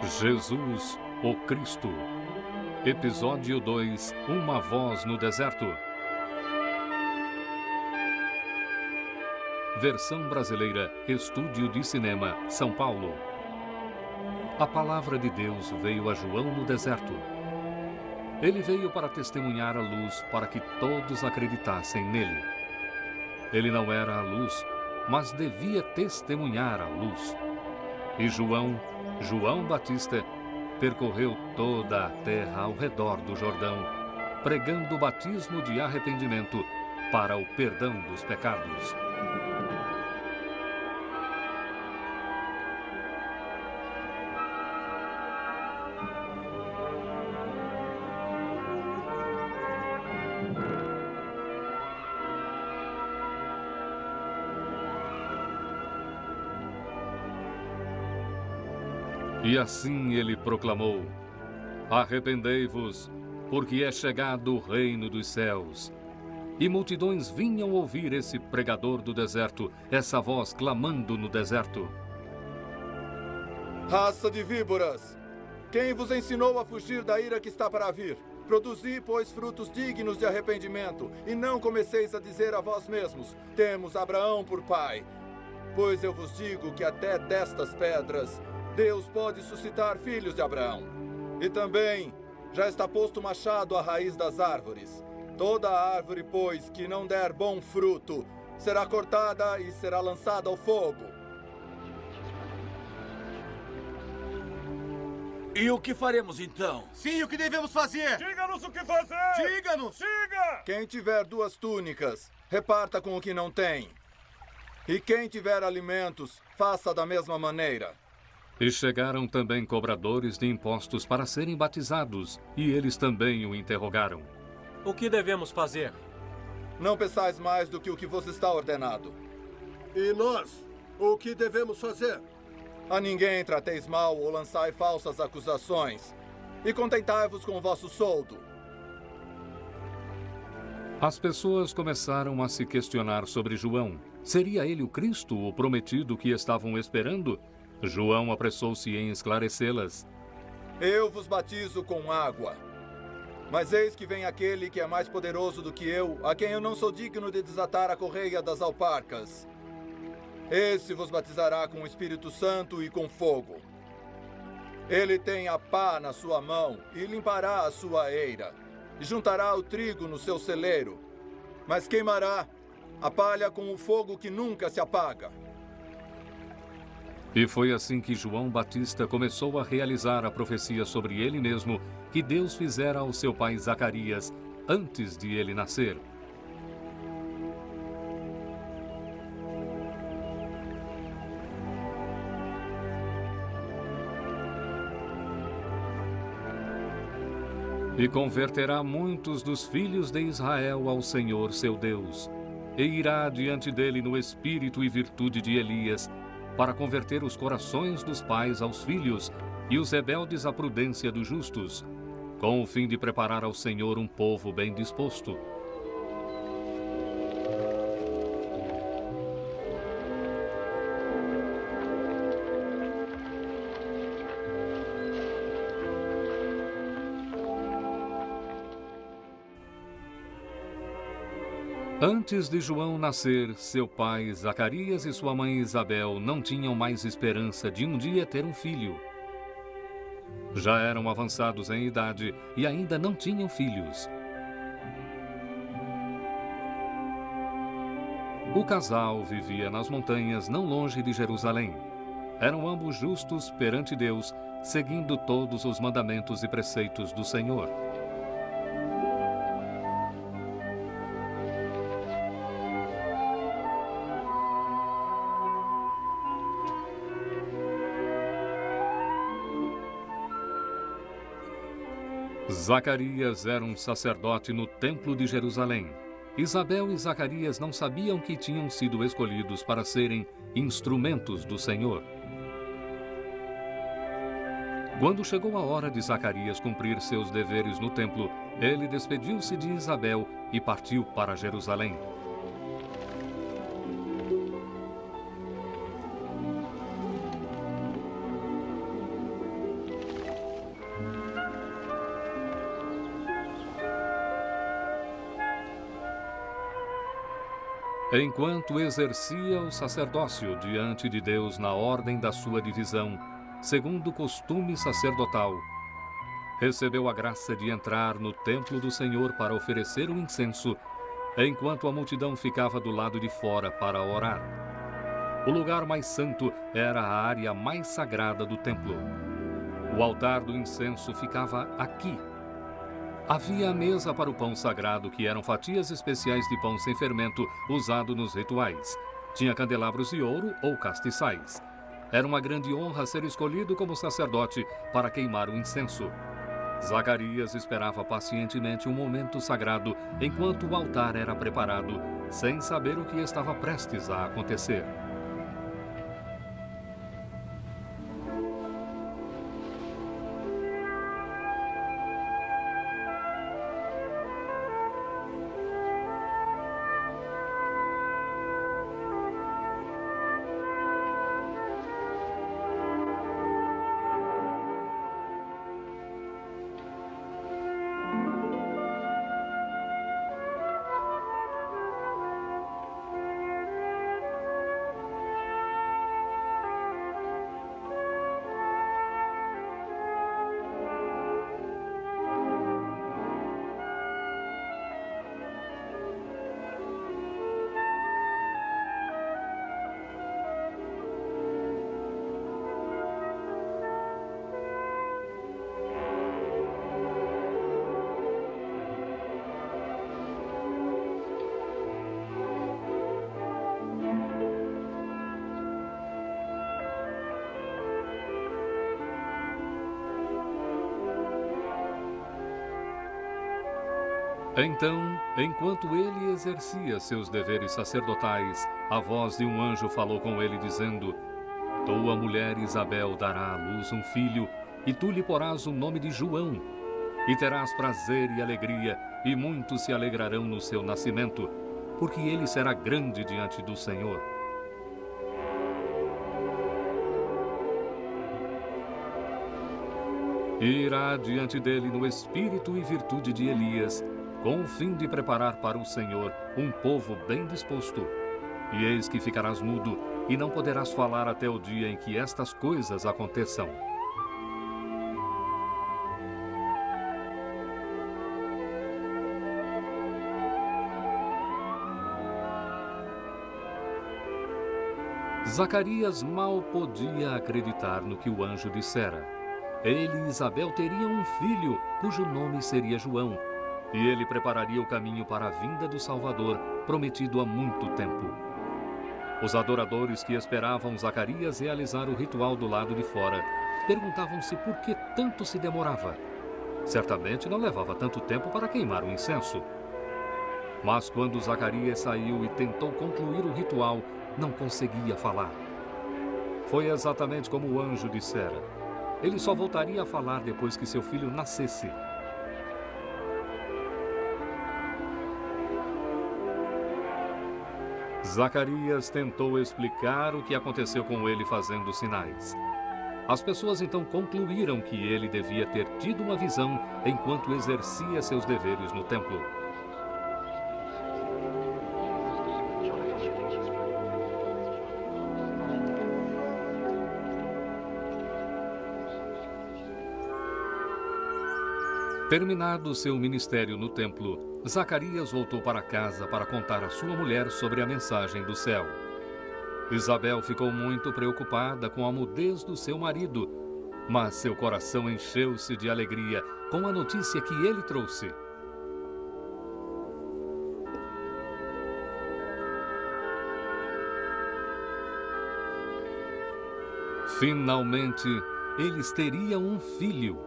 Jesus, o Cristo. Episódio 2, Uma voz no deserto. Versão brasileira, Estúdio de Cinema, São Paulo. A palavra de Deus veio a João no deserto. Ele veio para testemunhar a luz, para que todos acreditassem nele. Ele não era a luz, mas devia testemunhar a luz. E João Batista, percorreu toda a terra ao redor do Jordão, pregando o batismo de arrependimento para o perdão dos pecados. E assim ele proclamou: Arrependei-vos, porque é chegado o reino dos céus. E multidões vinham ouvir esse pregador do deserto, essa voz clamando no deserto: Raça de víboras! Quem vos ensinou a fugir da ira que está para vir? Produzi, pois, frutos dignos de arrependimento, e não comeceis a dizer a vós mesmos: temos Abraão por pai. Pois eu vos digo que até destas pedras Deus pode suscitar filhos de Abraão. E também já está posto o machado à raiz das árvores. Toda árvore, pois, que não der bom fruto, será cortada e será lançada ao fogo. E o que faremos então? Sim, o que devemos fazer? Diga-nos o que fazer! Diga-nos! Diga! Quem tiver 2 túnicas, reparta com o que não tem. E quem tiver alimentos, faça da mesma maneira. E chegaram também cobradores de impostos para serem batizados, e eles também o interrogaram: O que devemos fazer? Não peçais mais do que o que vos está ordenado. E nós? O que devemos fazer? A ninguém trateis mal ou lançai falsas acusações, e contentai-vos com o vosso soldo. As pessoas começaram a se questionar sobre João. Seria ele o Cristo, o prometido que estavam esperando? João apressou-se em esclarecê-las. Eu vos batizo com água. Mas eis que vem aquele que é mais poderoso do que eu, a quem eu não sou digno de desatar a correia das alparcas. Esse vos batizará com o Espírito Santo e com fogo. Ele tem a pá na sua mão e limpará a sua eira, e juntará o trigo no seu celeiro, mas queimará a palha com o fogo que nunca se apaga. E foi assim que João Batista começou a realizar a profecia sobre ele mesmo que Deus fizera ao seu pai Zacarias antes de ele nascer. E converterá muitos dos filhos de Israel ao Senhor seu Deus, e irá diante dele no espírito e virtude de Elias, para converter os corações dos pais aos filhos e os rebeldes à prudência dos justos, com o fim de preparar ao Senhor um povo bem disposto. Antes de João nascer, seu pai Zacarias e sua mãe Isabel não tinham mais esperança de um dia ter um filho. Já eram avançados em idade e ainda não tinham filhos. O casal vivia nas montanhas não longe de Jerusalém. Eram ambos justos perante Deus, seguindo todos os mandamentos e preceitos do Senhor. Zacarias era um sacerdote no templo de Jerusalém. Isabel e Zacarias não sabiam que tinham sido escolhidos para serem instrumentos do Senhor. Quando chegou a hora de Zacarias cumprir seus deveres no templo, ele despediu-se de Isabel e partiu para Jerusalém. enquanto exercia o sacerdócio diante de Deus na ordem da sua divisão, segundo o costume sacerdotal, recebeu a graça de entrar no templo do Senhor para oferecer o incenso, enquanto a multidão ficava do lado de fora para orar. O lugar mais santo era a área mais sagrada do templo. O altar do incenso ficava aqui. Havia a mesa para o pão sagrado, que eram fatias especiais de pão sem fermento usado nos rituais. Tinha candelabros de ouro ou castiçais. Era uma grande honra ser escolhido como sacerdote para queimar o incenso. Zacarias esperava pacientemente um momento sagrado enquanto o altar era preparado, sem saber o que estava prestes a acontecer. Então, enquanto ele exercia seus deveres sacerdotais, a voz de um anjo falou com ele, dizendo: Tua mulher Isabel dará à luz um filho, e tu lhe porás o nome de João. E terás prazer e alegria, e muitos se alegrarão no seu nascimento, porque ele será grande diante do Senhor. E irá diante dele no espírito e virtude de Elias, com o fim de preparar para o Senhor um povo bem disposto. E eis que ficarás mudo, e não poderás falar até o dia em que estas coisas aconteçam. Zacarias mal podia acreditar no que o anjo dissera. Ele e Isabel teriam um filho, cujo nome seria João, e ele prepararia o caminho para a vinda do Salvador, prometido há muito tempo. Os adoradores que esperavam Zacarias realizar o ritual do lado de fora perguntavam-se por que tanto se demorava. Certamente não levava tanto tempo para queimar o incenso. Mas quando Zacarias saiu e tentou concluir o ritual, não conseguia falar. Foi exatamente como o anjo dissera. Ele só voltaria a falar depois que seu filho nascesse. Zacarias tentou explicar o que aconteceu com ele fazendo sinais. As pessoas então concluíram que ele devia ter tido uma visão enquanto exercia seus deveres no templo. Terminado seu ministério no templo, Zacarias voltou para casa para contar à sua mulher sobre a mensagem do céu. Isabel ficou muito preocupada com a mudez do seu marido, mas seu coração encheu-se de alegria com a notícia que ele trouxe. Finalmente, eles teriam um filho.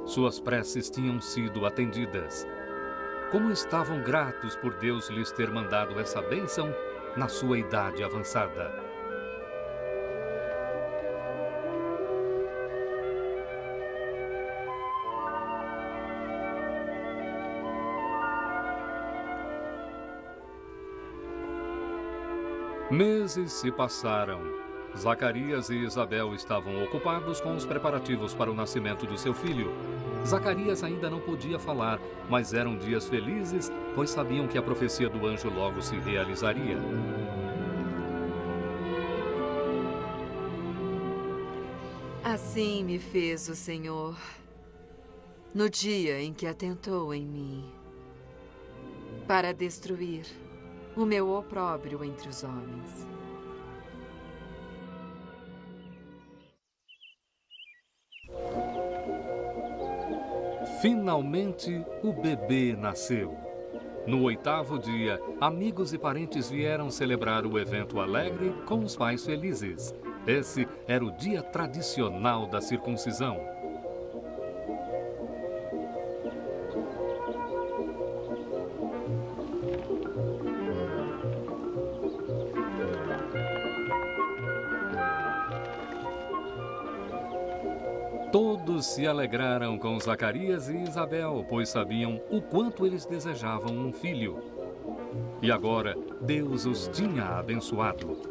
Suas preces tinham sido atendidas. Como estavam gratos por Deus lhes ter mandado essa bênção na sua idade avançada. Meses se passaram. Zacarias e Isabel estavam ocupados com os preparativos para o nascimento do seu filho. Zacarias ainda não podia falar, mas eram dias felizes, pois sabiam que a profecia do anjo logo se realizaria. Assim me fez o Senhor, no dia em que atentou em mim, para destruir o meu opróbrio entre os homens. Finalmente, o bebê nasceu. No 8º dia, amigos e parentes vieram celebrar o evento alegre com os pais felizes. Esse era o dia tradicional da circuncisão. Todos se alegraram com Zacarias e Isabel, pois sabiam o quanto eles desejavam um filho. E agora, Deus os tinha abençoado.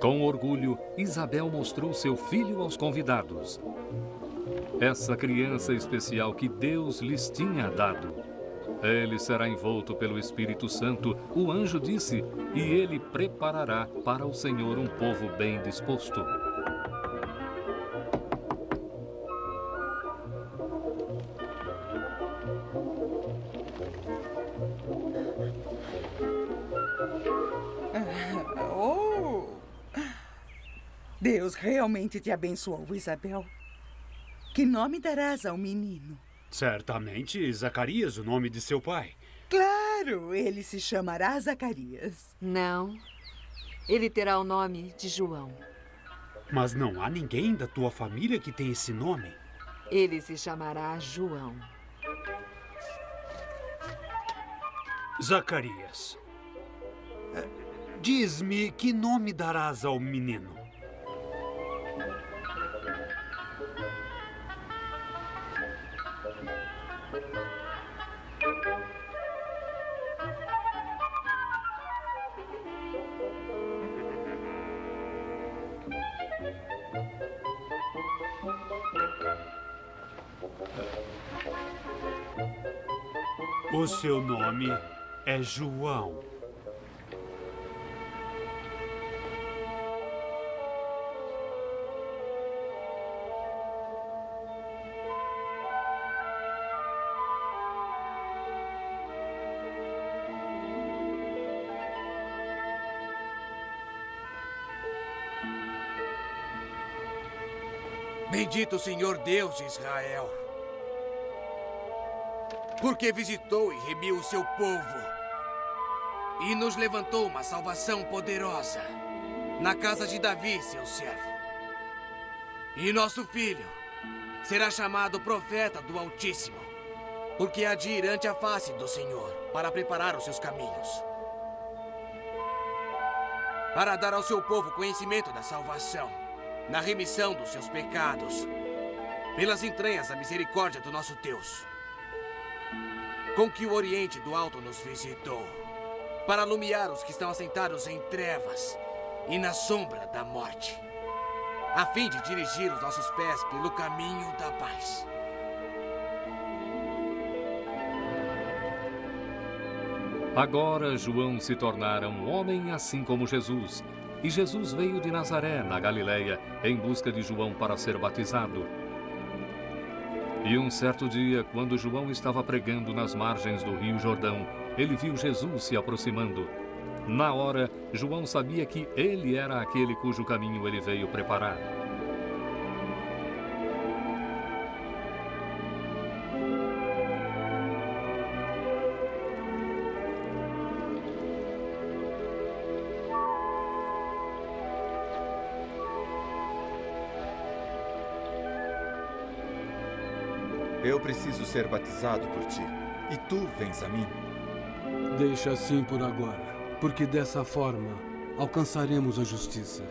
Com orgulho, Isabel mostrou seu filho aos convidados. Essa criança especial que Deus lhes tinha dado. Ele será envolto pelo Espírito Santo, o anjo disse, e ele preparará para o Senhor um povo bem disposto. Deus realmente te abençoou, Isabel. Que nome darás ao menino? Certamente Zacarias, o nome de seu pai. Claro, ele se chamará Zacarias. Não, ele terá o nome de João. Mas não há ninguém da tua família que tem esse nome. Ele se chamará João. Zacarias, diz-me que nome darás ao menino? O seu nome é João. Bendito o Senhor Deus de Israel, porque visitou e remiu o seu povo e nos levantou uma salvação poderosa na casa de Davi, seu servo. E nosso filho será chamado profeta do Altíssimo, porque há de ir ante a face do Senhor para preparar os seus caminhos, para dar ao seu povo conhecimento da salvação, na remissão dos seus pecados, pelas entranhas da misericórdia do nosso Deus, com que o Oriente do Alto nos visitou, para alumiar os que estão assentados em trevas e na sombra da morte, a fim de dirigir os nossos pés pelo caminho da paz. Agora João se tornara um homem assim como Jesus. E Jesus veio de Nazaré, na Galileia, em busca de João para ser batizado. E um certo dia, quando João estava pregando nas margens do Rio Jordão, ele viu Jesus se aproximando. Na hora, João sabia que ele era aquele cujo caminho ele veio preparar. Eu preciso ser batizado por ti, e tu vens a mim. Deixa assim por agora, porque dessa forma alcançaremos a justiça.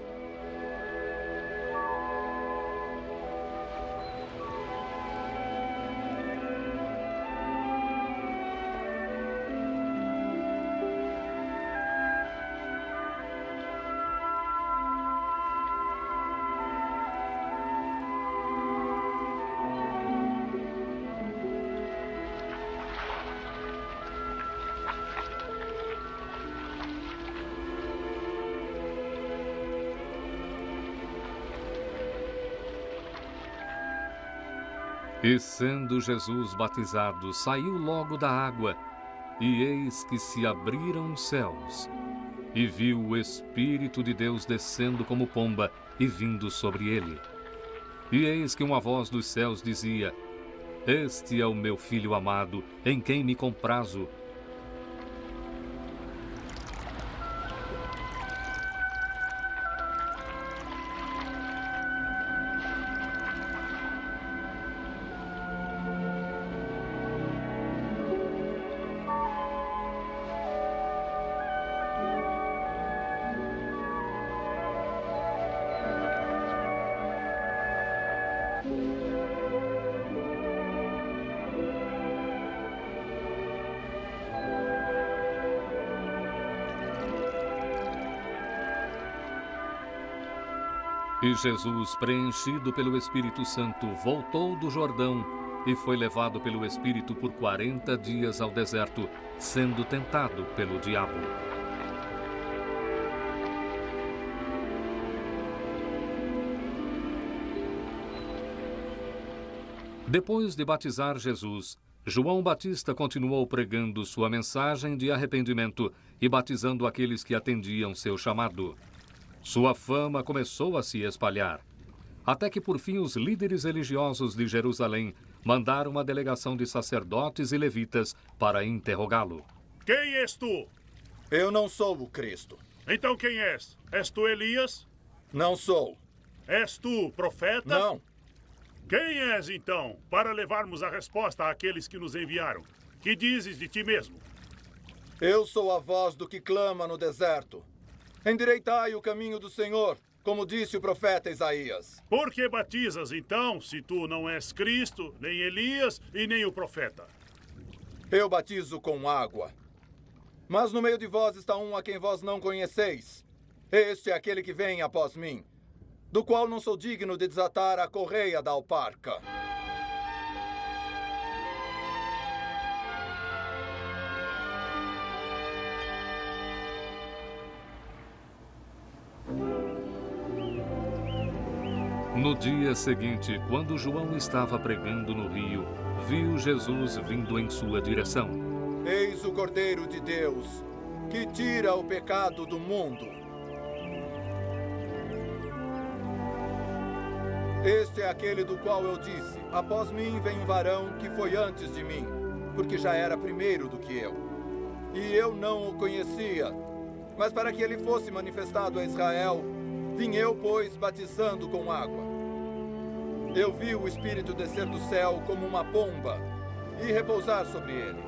E sendo Jesus batizado, saiu logo da água, e eis que se abriram os céus, e viu o Espírito de Deus descendo como pomba e vindo sobre ele. E eis que uma voz dos céus dizia: Este é o meu Filho amado, em quem me comprazo. E Jesus, preenchido pelo Espírito Santo, voltou do Jordão e foi levado pelo Espírito por 40 dias ao deserto, sendo tentado pelo diabo. Depois de batizar Jesus, João Batista continuou pregando sua mensagem de arrependimento e batizando aqueles que atendiam seu chamado. Sua fama começou a se espalhar, até que por fim os líderes religiosos de Jerusalém mandaram uma delegação de sacerdotes e levitas para interrogá-lo. Quem és tu? Eu não sou o Cristo. Então quem és? És tu Elias? Não sou. És tu profeta? Não. Quem és então, para levarmos a resposta àqueles que nos enviaram? Que dizes de ti mesmo? Eu sou a voz do que clama no deserto. Endireitai o caminho do Senhor, como disse o profeta Isaías. Por que batizas, então, se tu não és Cristo, nem Elias e nem o profeta? Eu batizo com água. Mas no meio de vós está um a quem vós não conheceis. Este é aquele que vem após mim, do qual não sou digno de desatar a correia da alparca. No dia seguinte, quando João estava pregando no rio, viu Jesus vindo em sua direção. Eis o Cordeiro de Deus, que tira o pecado do mundo. Este é aquele do qual eu disse: após mim vem um varão que foi antes de mim, porque já era primeiro do que eu. E eu não o conhecia, mas para que ele fosse manifestado a Israel, vim eu, pois, batizando com água. Eu vi o Espírito descer do céu como uma pomba e repousar sobre ele.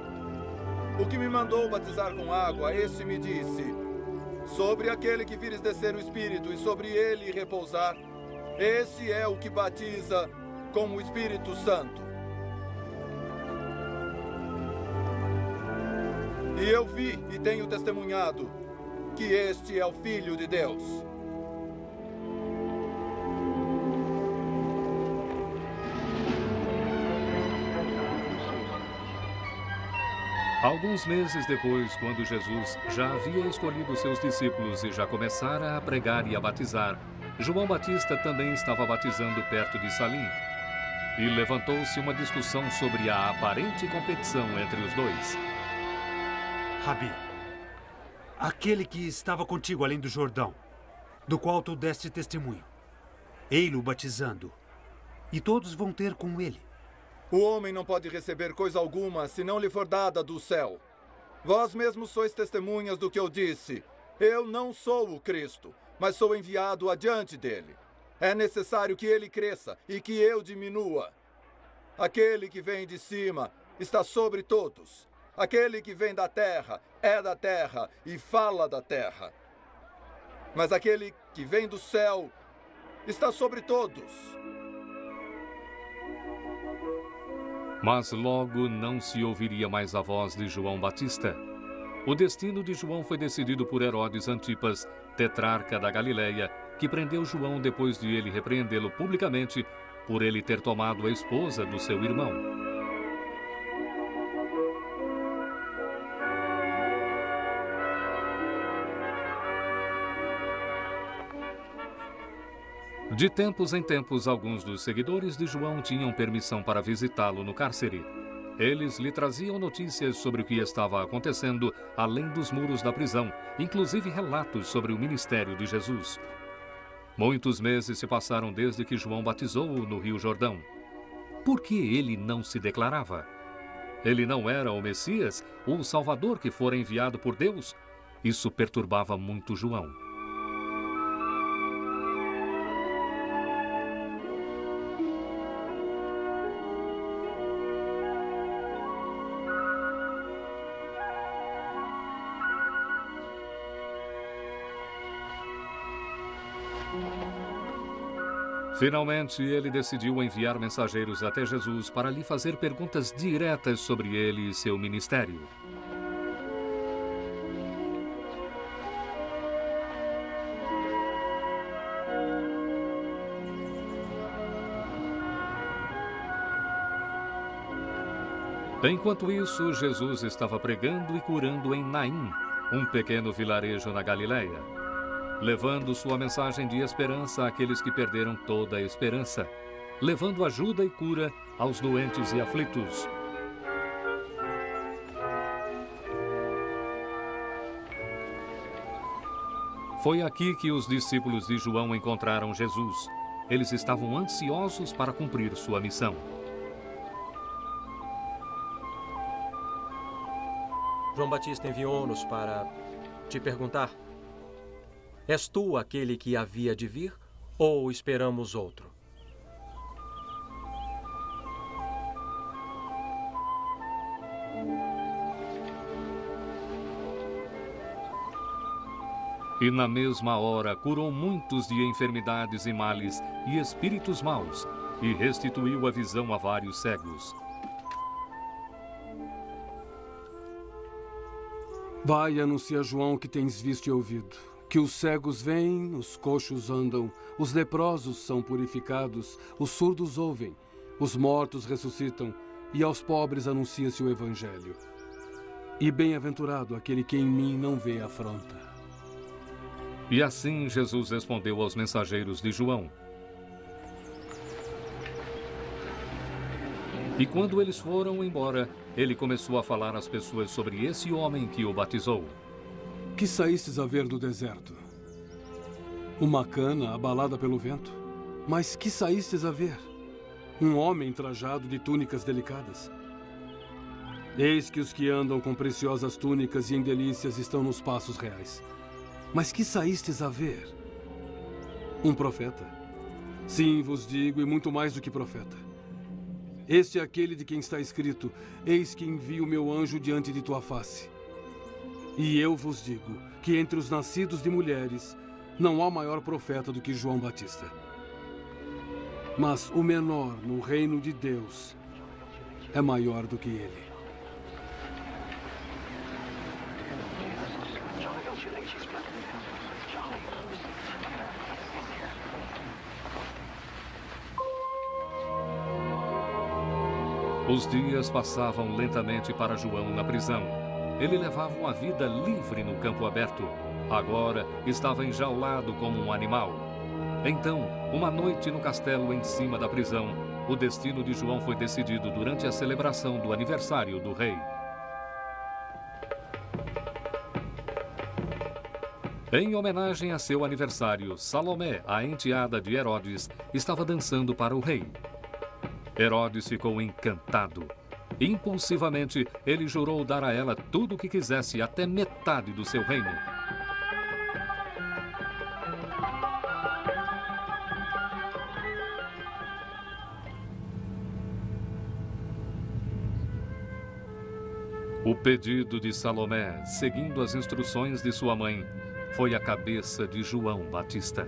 O que me mandou batizar com água, este me disse: sobre aquele que vires descer o Espírito e sobre ele repousar, esse é o que batiza com o Espírito Santo. E eu vi e tenho testemunhado que este é o Filho de Deus. Alguns meses depois, quando Jesus já havia escolhido seus discípulos e já começara a pregar e a batizar, João Batista também estava batizando perto de Salim. E levantou-se uma discussão sobre a aparente competição entre os dois. Rabi, aquele que estava contigo além do Jordão, do qual tu deste testemunho, ei-lo batizando, e todos vão ter com ele. O homem não pode receber coisa alguma se não lhe for dada do céu. Vós mesmos sois testemunhas do que eu disse. Eu não sou o Cristo, mas sou enviado adiante dele. É necessário que ele cresça e que eu diminua. Aquele que vem de cima está sobre todos. Aquele que vem da terra é da terra e fala da terra. Mas aquele que vem do céu está sobre todos. Mas logo não se ouviria mais a voz de João Batista. O destino de João foi decidido por Herodes Antipas, tetrarca da Galileia, que prendeu João depois de ele repreendê-lo publicamente por ele ter tomado a esposa do seu irmão. De tempos em tempos, alguns dos seguidores de João tinham permissão para visitá-lo no cárcere. Eles lhe traziam notícias sobre o que estava acontecendo além dos muros da prisão, inclusive relatos sobre o ministério de Jesus. Muitos meses se passaram desde que João batizou-o no Rio Jordão. Por que ele não se declarava? Ele não era o Messias, o Salvador que fora enviado por Deus? Isso perturbava muito João. Finalmente, ele decidiu enviar mensageiros até Jesus para lhe fazer perguntas diretas sobre ele e seu ministério. Enquanto isso, Jesus estava pregando e curando em Naim, um pequeno vilarejo na Galileia, levando sua mensagem de esperança àqueles que perderam toda a esperança, levando ajuda e cura aos doentes e aflitos. Foi aqui que os discípulos de João encontraram Jesus. Eles estavam ansiosos para cumprir sua missão. João Batista enviou-nos para te perguntar: és tu aquele que havia de vir, ou esperamos outro? E na mesma hora curou muitos de enfermidades e males e espíritos maus, e restituiu a visão a vários cegos. Vai e anuncia a João o que tens visto e ouvido: que os cegos vêm, os coxos andam, os leprosos são purificados, os surdos ouvem, os mortos ressuscitam, e aos pobres anuncia-se o Evangelho. E bem-aventurado aquele que em mim não vê afronta. E assim Jesus respondeu aos mensageiros de João. E quando eles foram embora, ele começou a falar às pessoas sobre esse homem que o batizou. Que saístes a ver no deserto? Uma cana abalada pelo vento? Mas que saístes a ver? Um homem trajado de túnicas delicadas? Eis que os que andam com preciosas túnicas e em delícias estão nos passos reais. Mas que saístes a ver? Um profeta? Sim, vos digo, e muito mais do que profeta. Este é aquele de quem está escrito: eis que envio o meu anjo diante de tua face. E eu vos digo que entre os nascidos de mulheres não há maior profeta do que João Batista. Mas o menor no reino de Deus é maior do que ele. Os dias passavam lentamente para João na prisão. Ele levava uma vida livre no campo aberto. Agora estava enjaulado como um animal. Então, uma noite no castelo em cima da prisão, o destino de João foi decidido durante a celebração do aniversário do rei. Em homenagem a seu aniversário, Salomé, a enteada de Herodes, estava dançando para o rei. Herodes ficou encantado. Impulsivamente, ele jurou dar a ela tudo o que quisesse, até metade do seu reino. O pedido de Salomé, seguindo as instruções de sua mãe, foi a cabeça de João Batista.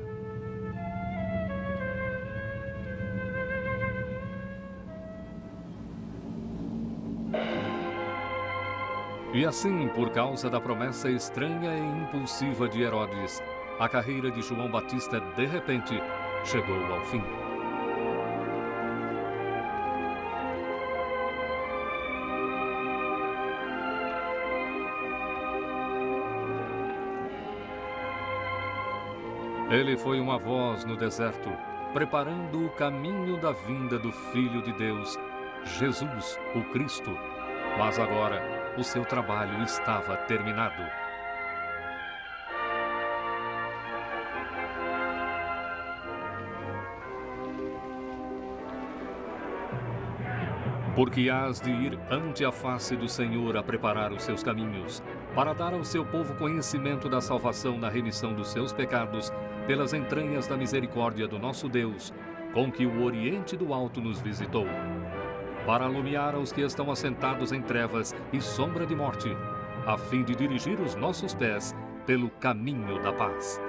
E assim, por causa da promessa estranha e impulsiva de Herodes, a carreira de João Batista, de repente, chegou ao fim. Ele foi uma voz no deserto, preparando o caminho da vinda do Filho de Deus, Jesus, o Cristo. Mas agora, o seu trabalho estava terminado. Porque hás de ir ante a face do Senhor a preparar os seus caminhos, para dar ao seu povo conhecimento da salvação na remissão dos seus pecados, pelas entranhas da misericórdia do nosso Deus, com que o Oriente do Alto nos visitou, para alumiar aos que estão assentados em trevas e sombra de morte, a fim de dirigir os nossos pés pelo caminho da paz.